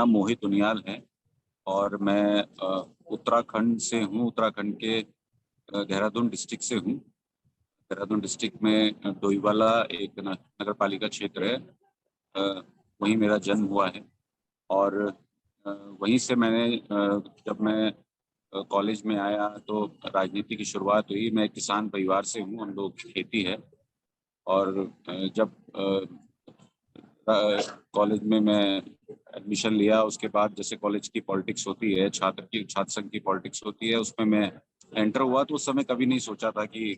नाम मोहित उनियाल है और मैं उत्तराखंड से हूँ। उत्तराखंड के देहरादून डिस्ट्रिक्ट से हूँ। देहरादून डिस्ट्रिक्ट में डोईवाला एक नगर पालिका क्षेत्र है। वहीं मेरा जन्म हुआ है और वहीं से मैंने जब मैं कॉलेज में आया तो राजनीति की शुरुआत हुई। मैं किसान परिवार से हूँ, हम लोग की खेती है। और जब कॉलेज में मैं एडमिशन लिया, उसके बाद जैसे कॉलेज की पॉलिटिक्स होती है, छात्र संघ की पॉलिटिक्स होती है, उसमें मैं एंटर हुआ। तो उस समय कभी नहीं सोचा था कि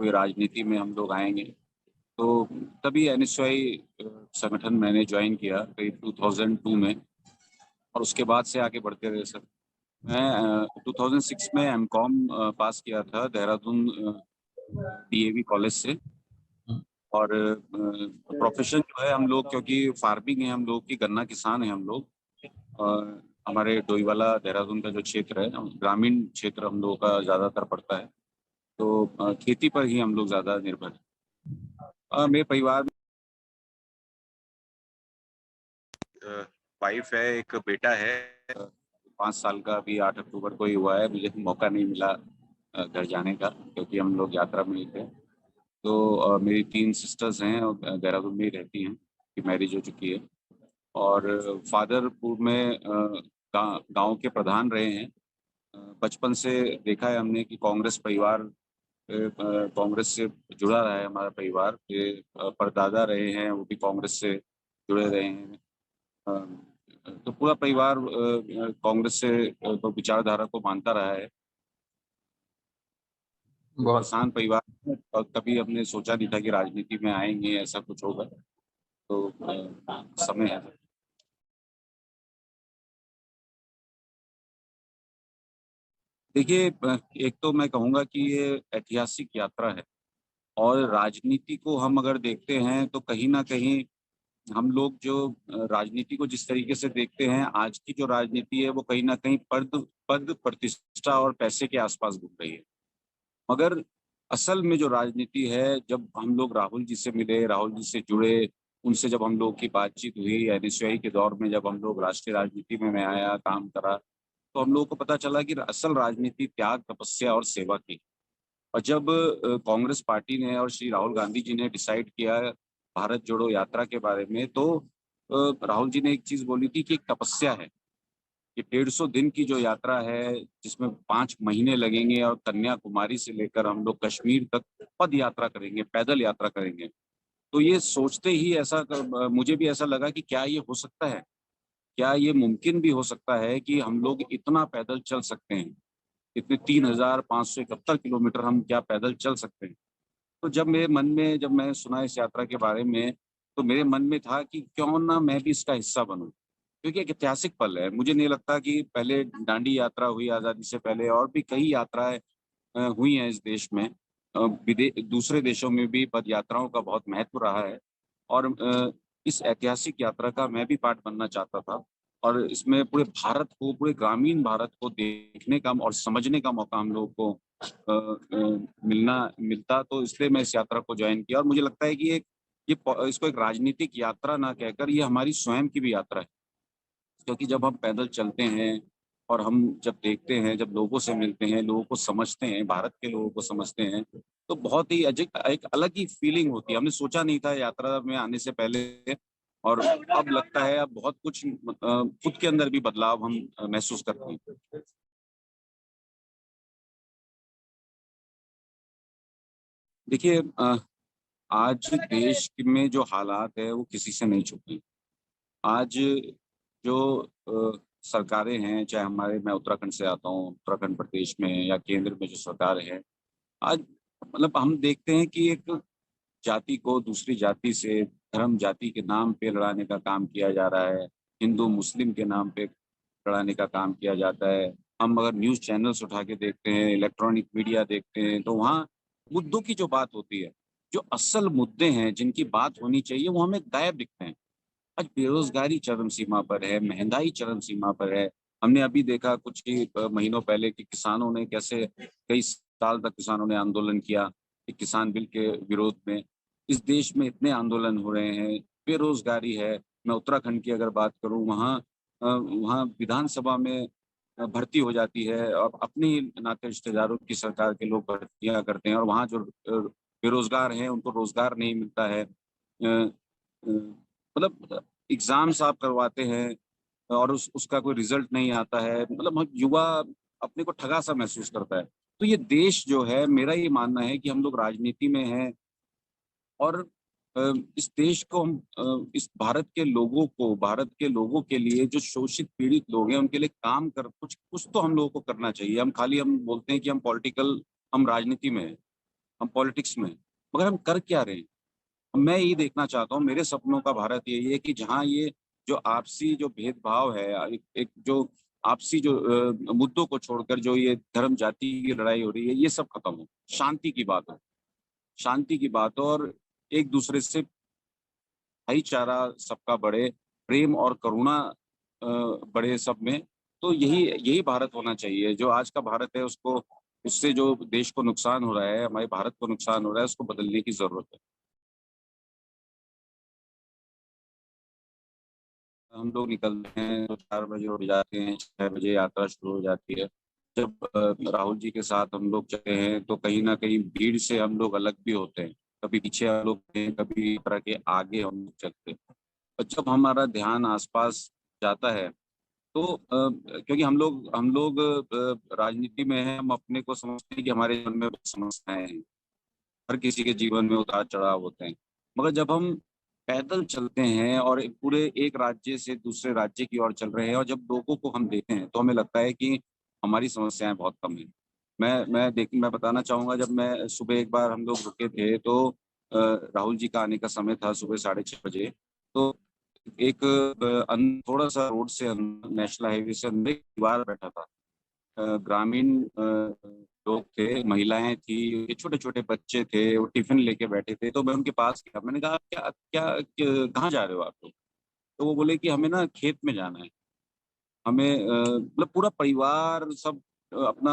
कोई राजनीति में हम लोग आएंगे। तो तभी एनएसयूआई संगठन मैंने ज्वाइन किया करीब 2002 में और उसके बाद से आगे बढ़ते रहे सर। मैं 2006 में एमकॉम पास किया था देहरादून डीएवी कॉलेज से। और प्रोफेशन जो है हम लोग, क्योंकि फार्मिंग है हम लोग की, गन्ना किसान है हम लोग। हमारे डोईवाला देहरादून का जो क्षेत्र है, ग्रामीण क्षेत्र हम लोगों का ज़्यादातर पड़ता है। तो खेती पर ही हम लोग ज़्यादा निर्भर हैं। मेरे परिवार में वाइफ है, एक बेटा है 5 साल का, अभी 8 अक्टूबर को ही हुआ है। मुझे मौका नहीं मिला घर जाने का क्योंकि हम लोग यात्रा में ही थे। तो मेरी 3 सिस्टर्स हैं और देहरादून में ही रहती हैं, कि मैरिज हो चुकी है। और फादर पूर्व में गांव के प्रधान रहे हैं। बचपन से देखा है हमने कि कांग्रेस परिवार, कांग्रेस से जुड़ा रहा है हमारा परिवार। परदादा रहे हैं, वो भी कांग्रेस से जुड़े रहे हैं। तो पूरा परिवार कांग्रेस से विचारधारा को मानता रहा है। बहुत किसान परिवार है और कभी हमने सोचा नहीं था कि राजनीति में आएंगे, ऐसा कुछ होगा। तो समय है। देखिए, एक तो मैं कहूँगा कि ये ऐतिहासिक यात्रा है और राजनीति को हम अगर देखते हैं तो कहीं ना कहीं हम लोग जो राजनीति को जिस तरीके से देखते हैं, आज की जो राजनीति है वो कहीं ना कहीं पद पद प्रतिष्ठा और पैसे के आसपास घूम रही है। मगर असल में जो राजनीति है, जब हम लोग राहुल जी से मिले, राहुल जी से जुड़े, उनसे जब हम लोग की बातचीत हुई एनएसयूआई के दौर में, जब हम लोग राष्ट्रीय राजनीति में मैं आया, काम करा, तो हम लोगों को पता चला कि असल राजनीति त्याग, तपस्या और सेवा की। और जब कांग्रेस पार्टी ने और श्री राहुल गांधी जी ने डिसाइड किया भारत जोड़ो यात्रा के बारे में, तो राहुल जी ने एक चीज बोली थी कि एक तपस्या है कि 150 दिन की जो यात्रा है, जिसमें 5 महीने लगेंगे और कन्याकुमारी से लेकर हम लोग कश्मीर तक पद यात्रा करेंगे, पैदल यात्रा करेंगे। तो ये सोचते ही मुझे भी ऐसा लगा कि क्या ये हो सकता है, क्या ये मुमकिन भी हो सकता है कि हम लोग इतना पैदल चल सकते हैं, इतने 3,571 किलोमीटर हम क्या पैदल चल सकते हैं। तो जब मेरे मन में, जब मैंने सुना इस यात्रा के बारे में, तो मेरे मन में था कि क्यों ना मैं भी इसका हिस्सा बनूं, क्योंकि एक ऐतिहासिक पल है। मुझे नहीं लगता कि पहले दांडी यात्रा हुई आज़ादी से पहले, और भी कई यात्राएं हुई हैं इस देश में। दूसरे देशों में भी पद यात्राओं का बहुत महत्व रहा है और इस ऐतिहासिक यात्रा का मैं भी पार्ट बनना चाहता था। और इसमें पूरे भारत को, पूरे ग्रामीण भारत को देखने का और समझने का मौका हम लोगों को मिलता, तो इसलिए मैं इस यात्रा को ज्वाइन किया। और मुझे लगता है कि इसको एक राजनीतिक यात्रा ना कहकर ये हमारी स्वयं की भी यात्रा है, क्योंकि जब हम पैदल चलते हैं और हम जब देखते हैं, जब लोगों से मिलते हैं, लोगों को समझते हैं, भारत के लोगों को समझते हैं, तो बहुत ही अजीब, एक अलग ही फीलिंग होती है। हमने सोचा नहीं था यात्रा में आने से पहले, और अब लगता है अब बहुत कुछ खुद के अंदर भी बदलाव हम महसूस करते हैं। देखिए, आज देश में जो हालात है वो किसी से नहीं छुपी। आज जो सरकारें हैं, चाहे हमारे, मैं उत्तराखंड से आता हूँ, उत्तराखंड प्रदेश में या केंद्र में जो सरकार है, आज मतलब हम देखते हैं कि एक जाति को दूसरी जाति से, धर्म जाति के नाम पे लड़ाने का काम किया जा रहा है। हिंदू मुस्लिम के नाम पे लड़ाने का काम किया जाता है। हम अगर न्यूज़ चैनल्स उठा के देखते हैं, इलेक्ट्रॉनिक मीडिया देखते हैं, तो वहाँ मुद्दों की जो बात होती है, जो असल मुद्दे हैं जिनकी बात होनी चाहिए, वो हमें गायब दिखते हैं। आज बेरोजगारी चरम सीमा पर है, महंगाई चरम सीमा पर है। हमने अभी देखा कुछ ही महीनों पहले कि किसानों ने कैसे कई साल तक किसानों ने आंदोलन किया कि किसान बिल के विरोध में। इस देश में इतने आंदोलन हो रहे हैं, बेरोजगारी है। मैं उत्तराखंड की अगर बात करूं, वहाँ वहाँ विधानसभा में भर्ती हो जाती है और अपने ही नाते रिश्तेदारों की सरकार के लोग भर्तियाँ करते हैं और वहाँ जो बेरोज़गार हैं उनको रोज़गार नहीं मिलता है। मतलब एग्ज़ाम्स आप करवाते हैं और उसका कोई रिज़ल्ट नहीं आता है, मतलब युवा अपने को ठगा-सा महसूस करता है। तो ये देश जो है, मेरा ये मानना है कि हम लोग राजनीति में हैं और इस देश को हम इस भारत के लोगों के लिए जो शोषित पीड़ित लोग हैं उनके लिए काम कर कुछ कुछ तो हम लोगों को करना चाहिए। हम बोलते हैं कि हम राजनीति में हैं, हम पॉलिटिक्स में हैं, मगर हम कर क्या रहे हैं? मैं यही देखना चाहता हूँ, मेरे सपनों का भारत यही है कि जहाँ ये जो आपसी जो भेदभाव है, एक एक जो आपसी जो मुद्दों को छोड़कर जो ये धर्म जाति की लड़ाई हो रही है, ये सब खत्म हो। शांति की बात हो, शांति की बात हो और एक दूसरे से भाईचारा सबका बढ़े, प्रेम और करुणा बढ़े सब में। तो यही यही भारत होना चाहिए। जो आज का भारत है उससे जो देश को नुकसान हो रहा है, हमारे भारत को नुकसान हो रहा है, उसको बदलने की ज़रूरत है। हम लोग निकलते हैं तो 4 बजे उठ जाते हैं, 6 बजे यात्रा शुरू हो जाती है। जब राहुल जी के साथ हम लोग चले हैं तो कहीं न कहीं भीड़ से हम लोग अलग भी होते हैं। कभी पीछे हम लोग हैं, कभी यात्रा के आगे हम लोग चलते हैं। और जब हमारा ध्यान आस-पास जाता है तो क्योंकि हम लोग राजनीति में हैं, हम अपने को समझते हैं कि हमारे जीवन में बहुत समस्याएँ हैं। हर किसी के जीवन में उतार-चढ़ाव होते हैं। मगर जब हम पैदल चलते हैं और पूरे एक राज्य से दूसरे राज्य की ओर चल रहे हैं और जब लोगों को हम देखते हैं, तो हमें लगता है कि हमारी समस्याएँ बहुत कम हैं। मैं बताना चाहूँगा जब मैं सुबह एक बार हम लोग रुके थे तो राहुल जी का आने का समय था सुबह साढ़े 6 बजे। तो एक थोड़ा-सा रोड से नेशनल हाईवे से अंदर एक परिवार बैठा था। ग्रामीण लोग थे, महिलाएँ थी, छोटे-छोटे बच्चे थे, वो टिफ़िन लेके बैठे थे, तो मैं उनके पास गया। मैंने कहा, "क्या क्या क कहाँ जा रहे हो आप लोग?" तो वो बोले कि, "हमें ना खेत में जाना है।" हमें मतलब पूरा परिवार सब अपना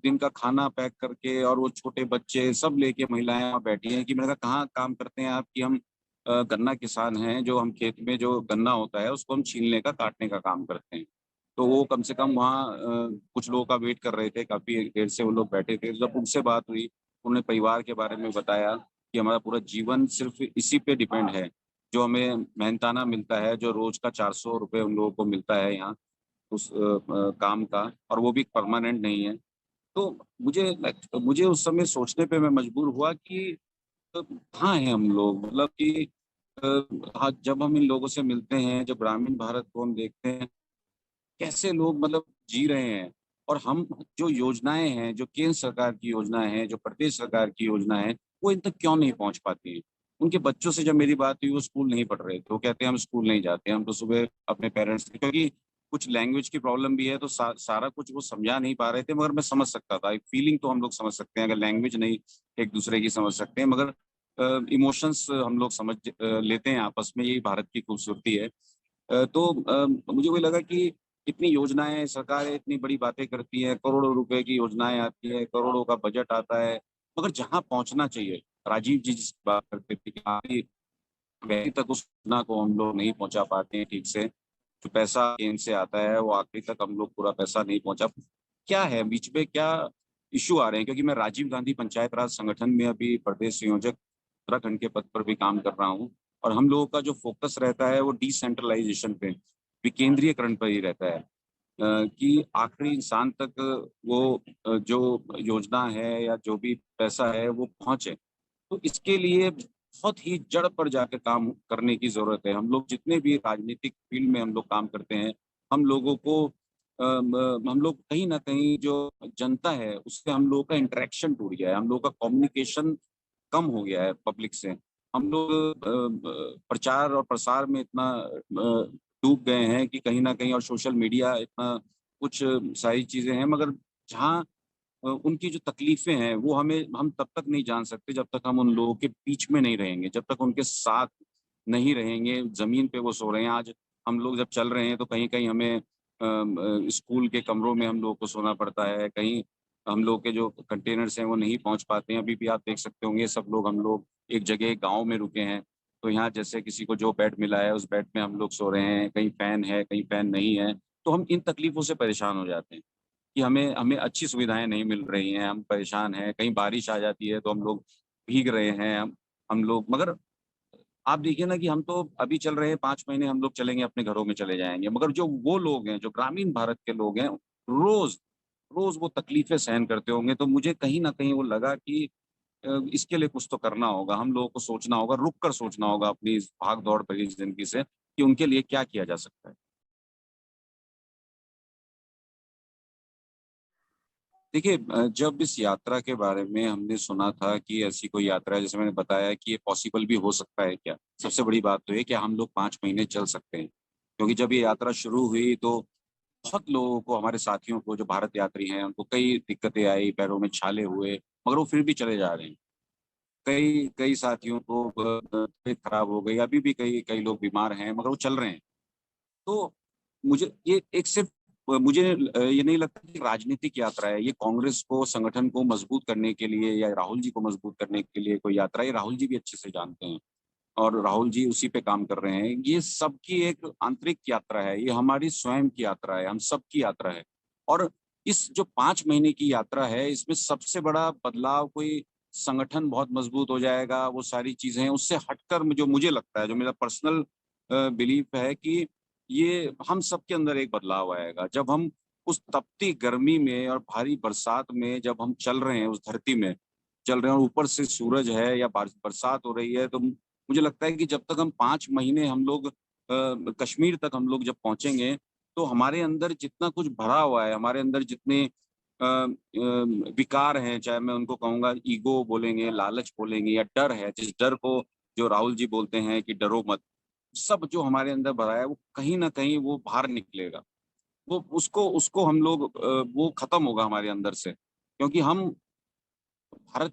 दिन का खाना पैक करके और वो छोटे बच्चे सब लेके महिलाएँ वहाँ बैठी हैं कि मैंने कहा, "कहाँ काम करते हैं आप?" कि हम गन्ना किसान हैं, जो हम खेत में जो गन्ना होता है, उसको हम छीलने का, काटने का काम करते हैं। तो वो कम से कम वहाँ कुछ लोगों का वेट कर रहे थे, काफ़ी देर से वो लोग बैठे थे। जब उनसे बात हुई, उन्होंने परिवार के बारे में बताया कि हमारा पूरा जीवन सिर्फ़ इसी पे डिपेंड है, जो हमें मेहनताना मिलता है, जो रोज़ का ₹400 उन लोगों को मिलता है यहाँ। उस काम का और वो भी परमानेंट नहीं है। तो मुझे उस समय सोचने पे मैं मजबूर हुआ कि कहाँ हैं हम लोग? मतलब कि अ, हाँ, जब हम इन लोगों से मिलते हैं, जब ग्रामीण भारत को हम देखते हैं, कैसे लोग मतलब जी रहे हैं और हम जो योजनाएँ हैं, जो केंद्र सरकार की योजनाएँ हैं, जो प्रदेश सरकार की योजनाएँ हैं, वो इन तक क्यों नहीं पहुँच पाती हैं? उनके बच्चों से जब मेरी बात हुई, वो स्कूल नहीं पढ़ रहे थे। वो कहते हैं हम स्कूल नहीं जाते, हम तो सुबह अपने पेरेंट्स के क्योंकि कुछ लैंग्वेज की प्रॉब्लम भी है तो सारा कुछ वो समझा नहीं पा रहे थे मगर मैं समझ सकता था। एक फीलिंग तो हम लोग समझ सकते हैं, अगर लैंग्वेज नहीं एक-दूसरे की समझ सकते हैं मगर इमोशंस हम लोग लेते हैं आपस में, यही भारत की खूबसूरती है। तो मुझे वही लगा कि इतनी योजनाएँ सरकारें इतनी बड़ी बातें करती हैं, करोड़ों रुपए की योजनाएँ आती हैं, करोड़ों का बजट आता है, मगर जहाँ पहुँचना चाहिए, राजीव जी जिस बात करते थे कि आखिरी व्यक्ति तक उस योजना को हम लोग नहीं पहुँचा पाते हैं ठीक से। जो पैसा केंद्र से आता है, वो आखिरी तक हम लोग पूरा पैसा नहीं पहुँचा क्या है बीच में क्या इश्यू आ रहे हैं? क्योंकि मैं राजीव गांधी पंचायत राज संगठन में अभी प्रदेश संयोजक उत्तराखंड के पद पर भी काम कर रहा हूँ और हम लोगों का जो फ़ोकस रहता है वो डिसेंट्रलाइज़ेशन पे, विकेंद्रीयकरण पर ही रहता है। कि आखिरी इंसान तक वो जो योजना है या जो भी पैसा है वो पहुँचे। तो इसके लिए बहुत ही जड़ पर जाकर काम करने की ज़रूरत है। हम लोग जितने भी राजनीतिक फ़ील्ड में हम लोग काम करते हैं, हम लोगों को हम लोग कहीं न कहीं जो जनता है, उससे हम लोगों का इंटरेक्शन टूट गया है। हम लोगों का कम्युनिकेशन कम हो गया है पब्लिक से। हम लोग प्रचार और प्रसार में इतना डूब गए हैं कि कहीं न कहीं और सोशल मीडिया इतना कुछ सारी चीज़ें हैं मगर जहाँ उनकी जो तकलीफ़ें हैं वो हम तब तक नहीं जान सकते जब तक हम उन लोगों के बीच में नहीं रहेंगे, जब तक उनके साथ नहीं रहेंगे, ज़मीन पे वो सो रहे हैं। आज हम लोग जब चल रहे हैं तो कहीं-कहीं हमें स्कूल के कमरों में हम लोगों को सोना पड़ता है, कहीं हम लोग के जो कंटेनर्स हैं वो नहीं पहुँच पाते हैं। अभी भी आप देख सकते होंगे सब लोग हम लोग एक जगह गाँव में रुके हैं। तो यहाँ जैसे किसी को जो बेड मिला है उस बेड में हम लोग सो रहे हैं, कहीं फैन है, कहीं फैन नहीं है, तो हम इन तकलीफ़ों से परेशान हो जाते हैं कि हमें हमें अच्छी सुविधाएँ नहीं मिल रही हैं, हम परेशान हैं, कहीं बारिश आ जाती है तो हम लोग भीग रहे हैं, हम लोग मगर आप देखिए ना कि हम तो अभी चल रहे हैं 5 महीने हम लोग चलेंगे, अपने घरों में चले जाएँगे, मगर जो वो लोग हैं, जो ग्रामीण भारत के लोग हैं, रोज़, रोज़ वो तकलीफ़ें सहन करते होंगे, तो मुझे कहीं न कहीं वो लगा कि इसके लिए कुछ तो करना होगा, हम लोगों को सोचना होगा, रुक कर सोचना होगा अपनी इस भाग-दौड़ भरी ज़िंदगी से कि उनके लिए क्या किया जा सकता है। देखिए जब इस यात्रा के बारे में हमने सुना था कि ऐसी कोई यात्रा है, जैसे मैंने बताया कि ये पॉसिबल भी हो सकता है क्या? सबसे बड़ी बात तो ये कि हम लोग 5 महीने चल सकते हैं। क्योंकि जब ये यात्रा शुरू हुई तो बहुत लोगों को, हमारे साथियों को जो भारत यात्री हैं, उनको कई दिक्कतें आई, पैरों में छाले हुए, मगर वो फिर भी चले जा रहे हैं। कई कई साथियों को तबीयत खराब हो गई, अभी भी कई कई लोग बीमार हैं, मगर वो चल रहे हैं। तो मुझे ये एक सिर्फ़ मुझे ये नहीं लगता कि राजनीतिक यात्रा है, ये कांग्रेस को, संगठन को मजबूत करने के लिए या राहुल जी को मजबूत करने के लिए कोई यात्रा है, ये राहुल जी भी अच्छे से जानते हैं और राहुल जी उसी पे काम कर रहे हैं। ये सबकी एक आंतरिक यात्रा है, ये हमारी स्वयं की यात्रा है, हम सबकी यात्रा है। और इस जो 5 महीने की यात्रा है, इसमें सबसे बड़ा बदलाव कोई संगठन बहुत मजबूत हो जाएगा, वो सारी चीज़ें उससे हटकर जो मुझे लगता है, जो मेरा पर्सनल बिलीफ है कि ये हम सबके अंदर एक बदलाव आएगा। जब हम उस तपती गर्मी में और भारी बरसात में जब हम चल रहे हैं, उस धरती में चल रहे हैं और ऊपर से सूरज है या बरसात हो रही है, तो मुझे लगता है कि जब तक हम 5 महीने हम लोग कश्मीर तक हम लोग जब पहुँचेंगे, तो हमारे अंदर जितना कुछ भरा हुआ है, हमारे अंदर जितने विकार हैं, चाहे मैं उनको कहूँगा ईगो बोलेंगे, लालच बोलेंगे या डर है, जिस डर को जो राहुल जी बोलते हैं कि डरो मत। सब जो हमारे अंदर भरा है, वो कहीं न कहीं वो बाहर निकलेगा। वो उसको उसको हम लोग वो खत्म होगा हमारे अंदर से। क्योंकि हम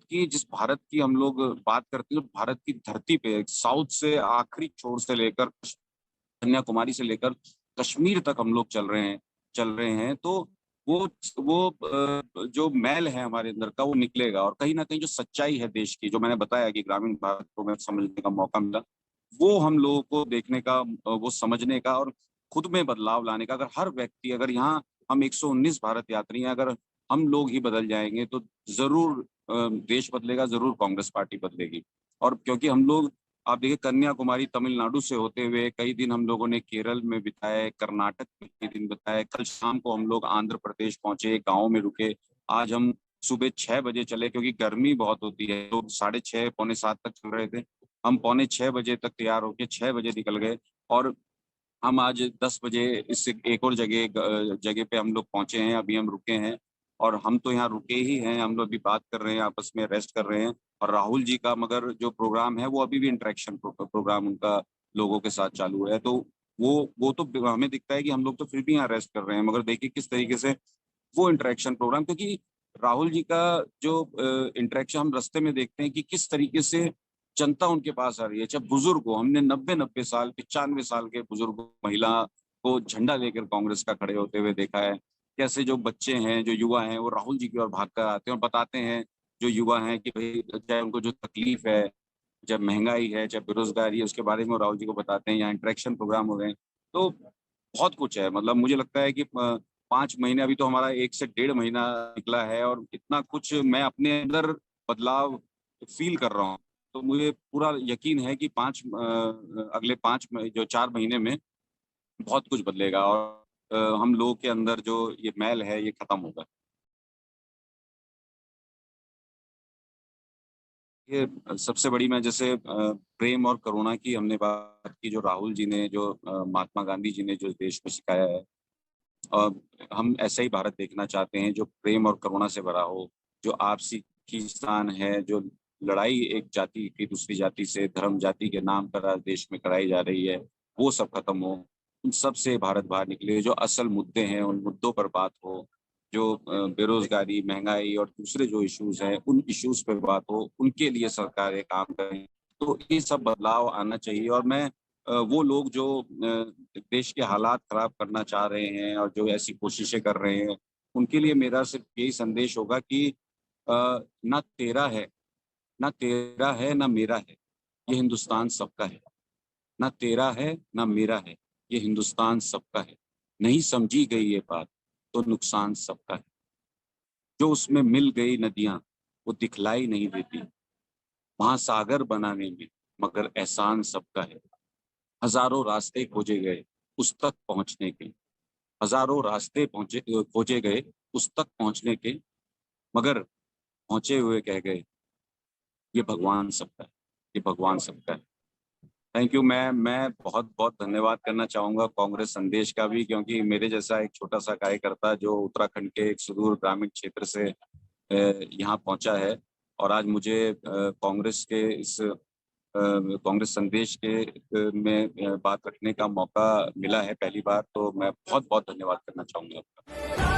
जिस भारत की हम लोग बात करते हैं, तो भारत की धरती पे साउथ से आखिरी छोर से लेकर कन्याकुमारी से लेकर कश्मीर तक हम लोग चल रहे हैं, तो वो जो मैल है हमारे अंदर का वो निकलेगा और कहीं न कहीं जो सच्चाई है देश की, जो मैंने बताया कि ग्रामीण भारत को मैं समझने का मौका मिला, वो हम लोगों को देखने का वो समझने का और खुद में बदलाव लाने का, अगर हर व्यक्ति, अगर यहाँ हम 119 भारत यात्री हैं, अगर हम लोग ही बदल जाएँगे तो ज़रूर देश बदलेगा, ज़रूर कांग्रेस पार्टी बदलेगी। और क्योंकि हम लोग, आप देखिए, कन्याकुमारी तमिलनाडु से होते हुए कई दिन हम लोगों ने केरल में बिताए, कर्नाटक में कई दिन बिताए, कल शाम को हम लोग आंध्र प्रदेश पहुँचे, गाँव में रुके। आज हम सुबह 6 बजे चले क्योंकि गर्मी बहुत होती है, लोग साढ़े 6 पौने 7 तक चल रहे थे। हम पौने 6 बजे तक तैयार होके 6 बजे निकल गए और हम आज 10 बजे इस एक और जगह पे हम लोग पहुँचे हैं, अभी हम रुके हैं और हम तो यहाँ रुके ही हैं, हम लोग अभी बात कर रहे हैं, आपस में रेस्ट कर रहे हैं और राहुल जी का मगर जो प्रोग्राम है, वो अभी भी इंटरेक्शन प्रोग्राम उनका लोगों के साथ चालू है। तो वो तो हमें दिखता है कि हम लोग तो फिर भी यहाँ रेस्ट कर रहे हैं, मगर देखिए किस तरीके से वो इंटरेक्शन प्रोग्राम, क्योंकि राहुल जी का जो इंटरेक्शन हम रास्ते में देखते हैं कि किस तरीके से जनता उनके पास आ रही है, चाहे बुजुर्ग हो, हमने 90-90 साल, 95 साल के बुजुर्ग, महिला को झंडा लेकर कांग्रेस का खड़े होते हुए देखा है। कैसे जो बच्चे हैं, जो युवा हैं, वो राहुल जी की ओर भागकर आते हैं और बताते हैं, जो युवा हैं, कि भई चाहे उनको जो तकलीफ है, चाहे महँगाई है, चाहे बेरोज़गारी है, उसके बारे में वो राहुल जी को बताते हैं, यहाँ इंटरेक्शन प्रोग्राम हो रहे हैं। तो बहुत कुछ है, मतलब मुझे लगता है कि 5 महीने, अभी तो हमारा 1 से डेढ़ महीना निकला है और इतना कुछ मैं अपने अंदर बदलाव फ़ील कर रहा हूँ। तो मुझे पूरा यकीन है कि अगले 5 म जो 4 महीने में बहुत कुछ बदलेगा और हम लोगों के अंदर जो ये मैल है, ये खत्म होगा। ये सबसे बड़ी, मैं जैसे प्रेम और करुणा की हमने बात की, जो राहुल जी ने, जो महात्मा गांधी जी ने जो देश में सिखाया है, अ, हम ऐसा ही भारत देखना चाहते हैं जो प्रेम और करुणा से भरा हो, जो आपसी खींचतान है, जो लड़ाई एक जाति की दूसरी जाति से, धर्म जाति के नाम पर आज देश में कराई जा रही है, वो सब खत्म हो। उन सब से भारत बाहर निकले, जो असल मुद्दे हैं, उन मुद्दों पर बात हो, जो बेरोज़गारी, महँगाई और दूसरे जो इश्यूज़ हैं, उन इश्यूज़ पे बात हो, उनके लिए सरकारें काम करें। तो ये सब बदलाव आना चाहिए और मैं वो लोग जो देश के हालात खराब करना चाह रहे हैं और जो ऐसी कोशिशें कर रहे हैं, उनके लिए मेरा सिर्फ यही संदेश होगा कि ना तेरा है, ना तेरा है, ना मेरा है। ये हिंदुस्तान सबका है, ना तेरा है ना मेरा है, ये हिंदुस्तान सबका है। नहीं समझी गई ये बात तो नुकसान सबका है। जो उसमें मिल गई नदियां वो दिखलाई नहीं देती, महासागर बनाने में मगर एहसान सबका है। हजारों रास्ते खोजे गए उस तक पहुंचने के, हजारों रास्ते खोजे गए उस तक पहुंचने के, मगर पहुंचे हुए कह गए ये भगवान सबका है, ये भगवान सबका है। Thank you. मैं बहुत बहुत धन्यवाद करना चाहूंगा कांग्रेस संदेश का भी, क्योंकि मेरे जैसा एक छोटा सा कार्यकर्ता जो उत्तराखंड के एक सुदूर ग्रामीण क्षेत्र से यहाँ पहुंचा है और आज मुझे कांग्रेस के इस कांग्रेस संदेश के में बात रखने का मौका मिला है पहली बार, तो मैं बहुत बहुत धन्यवाद करना चाहूंगा आपका।